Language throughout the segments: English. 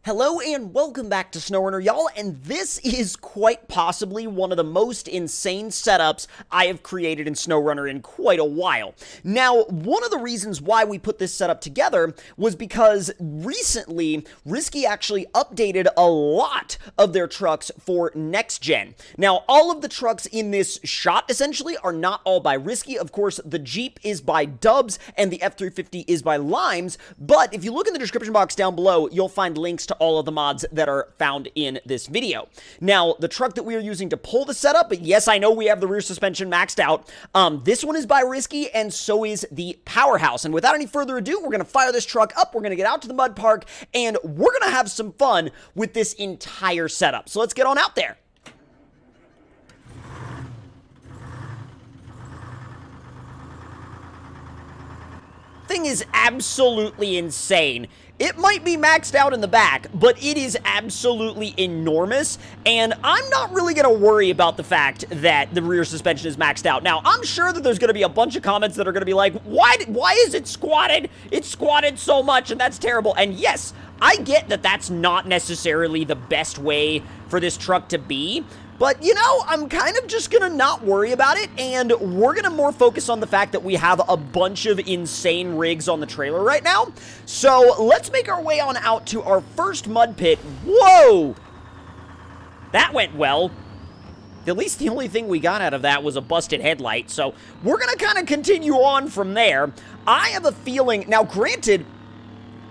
Hello and welcome back to SnowRunner, y'all, and this is quite possibly one of the most insane setups I have created in SnowRunner in quite a while. Now, one of the reasons why we put this setup together was because recently, Risky actually updated a lot of their trucks for next gen. Now, all of the trucks in this shot, essentially, are not all by Risky. Of course, the Jeep is by Dubs, and the F350 is by Limes, but if you look in the description box down below, you'll find links to all of the mods that are found in this video. Now, the truck that we are using to pull the setup, yes, I know we have the rear suspension maxed out. This one is by Risky, and so is the Powerhouse. And without any further ado, we're going to fire this truck up, we're going to get out to the mud park, and we're going to have some fun with this entire setup. So let's get on out there. Thing is absolutely insane. It might be maxed out in the back, but it is absolutely enormous, and I'm not really going to worry about the fact that the rear suspension is maxed out. Now, I'm sure that there's going to be a bunch of comments that are going to be like, why is it squatted? It's squatted so much, and that's terrible. And yes, I get that that's not necessarily the best way for this truck to be, but, you know, I'm kind of just gonna not worry about it, and we're gonna more focus on the fact that we have a bunch of insane rigs on the trailer right now. So, let's make our way on out to our first mud pit. Whoa! That went well. At least the only thing we got out of that was a busted headlight, so we're gonna kind of continue on from there. I have a feeling, now granted,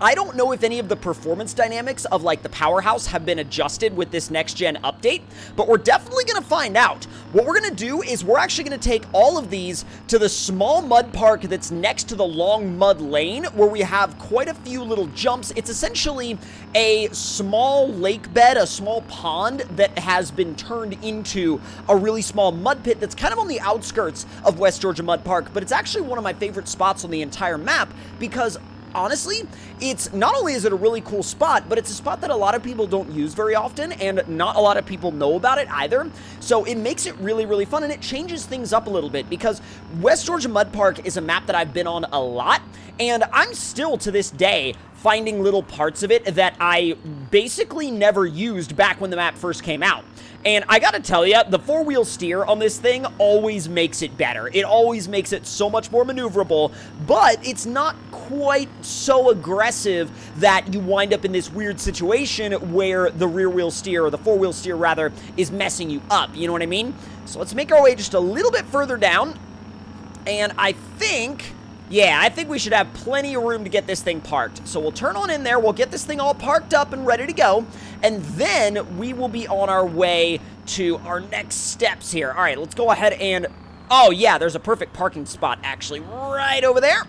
I don't know if any of the performance dynamics of, like, the Powerhouse have been adjusted with this next-gen update, but we're definitely going to find out. What we're going to do is we're actually going to take all of these to the small mud park that's next to the long mud lane, where we have quite a few little jumps. It's essentially a small lake bed, a small pond that has been turned into a really small mud pit that's kind of on the outskirts of West Georgia Mud Park, but it's actually one of my favorite spots on the entire map because honestly, it's not only is it a really cool spot, but it's a spot that a lot of people don't use very often, and not a lot of people know about it either. So it makes it really, really fun, and it changes things up a little bit because West Georgia Mud Park is a map that I've been on a lot, and I'm still to this day finding little parts of it that I basically never used back when the map first came out. And I gotta tell you, the four-wheel steer on this thing always makes it better. It always makes it so much more maneuverable, but it's not quite so aggressive that you wind up in this weird situation where the rear-wheel steer, or the four-wheel steer rather, is messing you up, you know what I mean? So let's make our way just a little bit further down, and I think we should have plenty of room to get this thing parked. So we'll turn on in there, we'll get this thing all parked up and ready to go, and then we will be on our way to our next steps here. All right, let's go ahead and, oh yeah, there's a perfect parking spot actually right over there.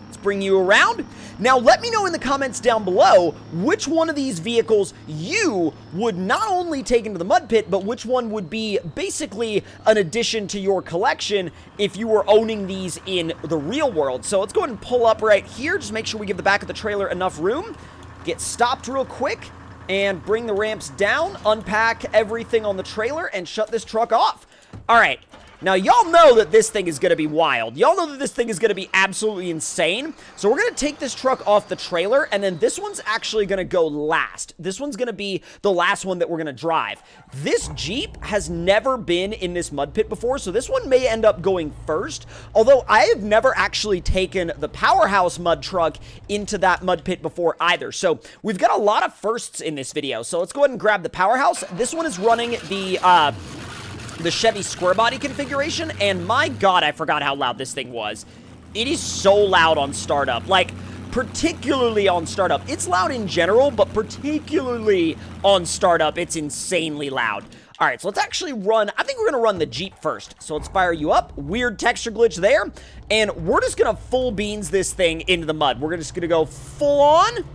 Let's bring you around. Now, let me know in the comments down below which one of these vehicles you would not only take into the mud pit, but which one would be basically an addition to your collection if you were owning these in the real world. So let's go ahead and pull up right here. Just make sure we give the back of the trailer enough room. Get stopped real quick and bring the ramps down, unpack everything on the trailer, and shut this truck off. All right. Now, y'all know that this thing is going to be wild. Y'all know that this thing is going to be absolutely insane. So we're going to take this truck off the trailer, and then this one's actually going to go last. This one's going to be the last one that we're going to drive. This Jeep has never been in this mud pit before, so this one may end up going first. Although I have never actually taken the Powerhouse mud truck into that mud pit before either. So we've got a lot of firsts in this video. So let's go ahead and grab the Powerhouse. This one is running the Chevy square body configuration, and my god, I forgot how loud this thing was. It is so loud on startup, like, particularly on startup. It's loud in general, but particularly on startup, it's insanely loud. All right, so let's actually run, I think we're gonna run the Jeep first. So let's fire you up, weird texture glitch there, and we're just gonna full beans this thing into the mud. We're just gonna go full on,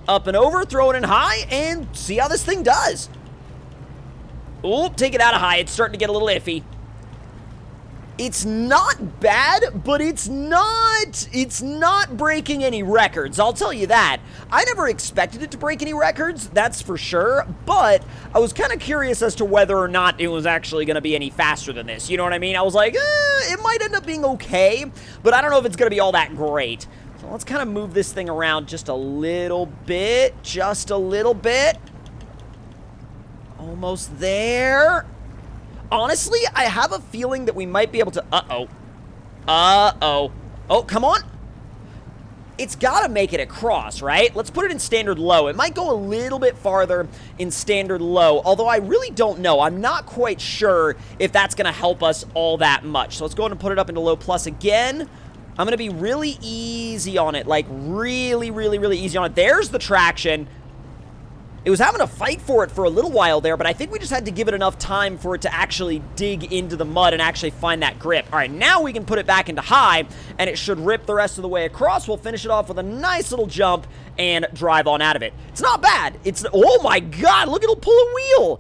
up and over, throw it in high, and see how this thing does. Oh, take it out of high. It's starting to get a little iffy. It's not bad, but it's not breaking any records. I'll tell you that. I never expected it to break any records, that's for sure, but I was kind of curious as to whether or not it was actually going to be any faster than this. You know what I mean? I was like, it might end up being okay, but I don't know if it's going to be all that great. So let's kind of move this thing around just a little bit. Just a little bit. Almost there. Honestly, I have a feeling that we might be able to... Uh-oh. Uh-oh. Oh, come on. It's got to make it across, right? Let's put it in standard low. It might go a little bit farther in standard low, although I really don't know. I'm not quite sure if that's going to help us all that much. So let's go ahead and put it up into low plus again. I'm going to be really easy on it, like really, really, really easy on it. There's the traction. It was having a fight for it for a little while there, but I think we just had to give it enough time for it to actually dig into the mud and actually find that grip. All right, now we can put it back into high, and it should rip the rest of the way across. We'll finish it off with a nice little jump and drive on out of it. It's not bad. It's, oh my God, look, it'll pull a wheel.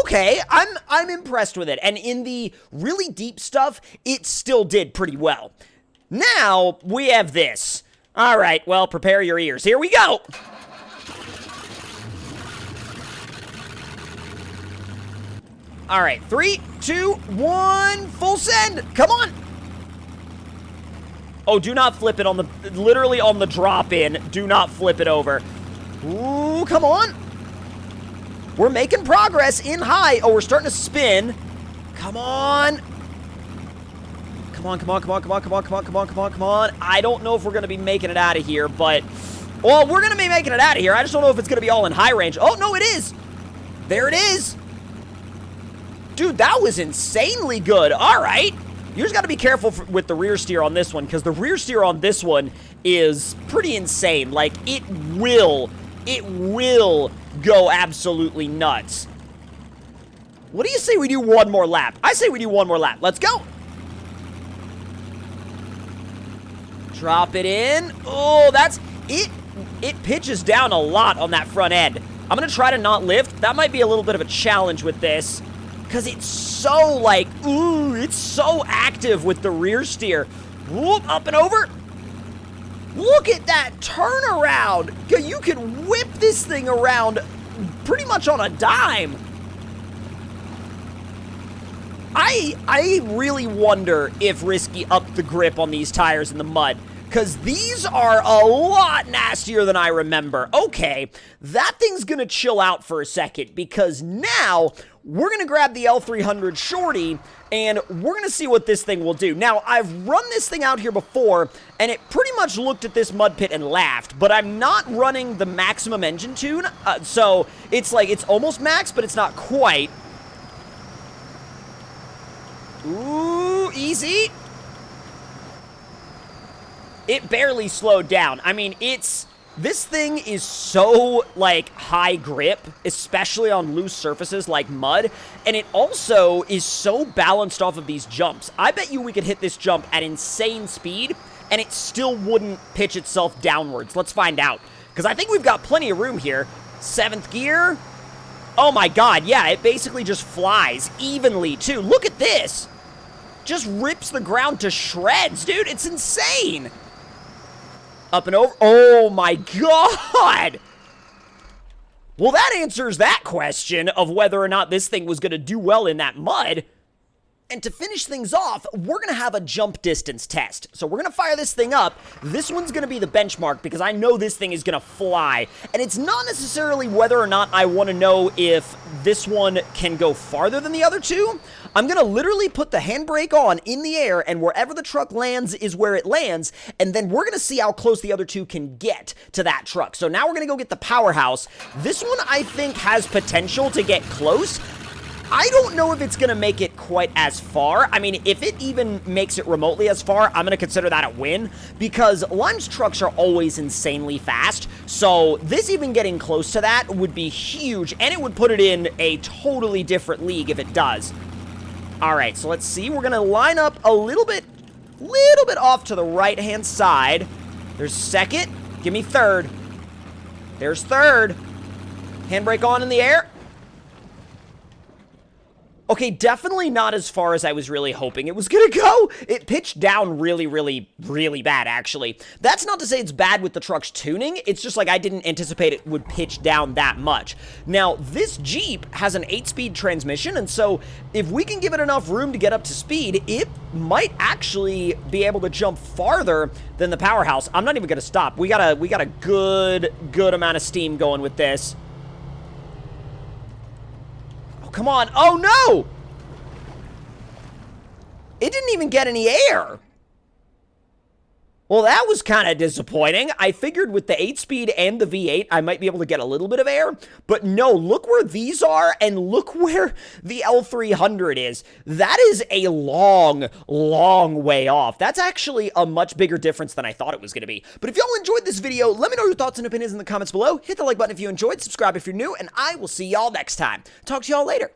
Okay, I'm impressed with it. And in the really deep stuff, it still did pretty well. Now, we have this. All right, well, prepare your ears. Here we go. All right, 3, 2, 1, full send. Come on. Oh, do not flip it on the, literally on the drop in. Do not flip it over. Ooh, come on. We're making progress in high. Oh, we're starting to spin. Come on. Come on, come on, come on, come on, come on, come on, come on, come on, come on. I don't know if we're going to be making it out of here, but, well, we're going to be making it out of here. I just don't know if it's going to be all in high range. Oh, no, it is. There it is. Dude, that was insanely good. All right. You just got to be careful with the rear steer on this one, because the rear steer on this one is pretty insane. Like, it will go absolutely nuts. What do you say we do one more lap? I say we do one more lap. Let's go. Drop it in. Oh, that's it. It pitches down a lot on that front end. I'm going to try to not lift. That might be a little bit of a challenge with this, because it's so, like, ooh, it's so active with the rear steer. Whoop, up and over. Look at that turnaround. You can whip this thing around pretty much on a dime. I really wonder if Risky upped the grip on these tires in the mud, because these are a lot nastier than I remember. Okay, that thing's going to chill out for a second, because now we're going to grab the L300 Shorty, and we're going to see what this thing will do. Now, I've run this thing out here before, and it pretty much looked at this mud pit and laughed, but I'm not running the maximum engine tune, so it's like, it's almost max, but it's not quite. Ooh, easy. It barely slowed down. I mean, this thing is so, like, high grip, especially on loose surfaces like mud, and it also is so balanced off of these jumps. I bet you we could hit this jump at insane speed, and it still wouldn't pitch itself downwards. Let's find out, because I think we've got plenty of room here. 7th gear. Oh my God, yeah, it basically just flies evenly, too. Look at this. Just rips the ground to shreds, dude. It's insane. Up and over. Oh my God. Well, that answers that question of whether or not this thing was going to do well in that mud. And to finish things off, we're going to have a jump distance test. So we're going to fire this thing up. This one's going to be the benchmark, because I know this thing is going to fly. And it's not necessarily whether or not I want to know if this one can go farther than the other two. I'm going to literally put the handbrake on in the air, and wherever the truck lands is where it lands, and then we're going to see how close the other two can get to that truck. So now we're going to go get the powerhouse. This one, I think, has potential to get close. I don't know if it's going to make it quite as far. I mean, if it even makes it remotely as far, I'm going to consider that a win, because Lime's trucks are always insanely fast, so this even getting close to that would be huge, and it would put it in a totally different league if it does. All right, so let's see. We're going to line up a little bit off to the right-hand side. There's 2nd. Give me 3rd. There's 3rd. Handbrake on in the air. Okay, definitely not as far as I was really hoping it was gonna go. It pitched down really, really, really bad, actually. That's not to say it's bad with the truck's tuning. It's just like I didn't anticipate it would pitch down that much. Now, this Jeep has an 8-speed transmission, and so if we can give it enough room to get up to speed, it might actually be able to jump farther than the Powerhouse. I'm not even gonna stop. We got a good amount of steam going with this. Come on. Oh, no! It didn't even get any air. Well, that was kind of disappointing. I figured with the 8-speed and the V8, I might be able to get a little bit of air. But no, look where these are, and look where the L300 is. That is a long, long way off. That's actually a much bigger difference than I thought it was going to be. But if y'all enjoyed this video, let me know your thoughts and opinions in the comments below. Hit the like button if you enjoyed, subscribe if you're new, and I will see y'all next time. Talk to y'all later.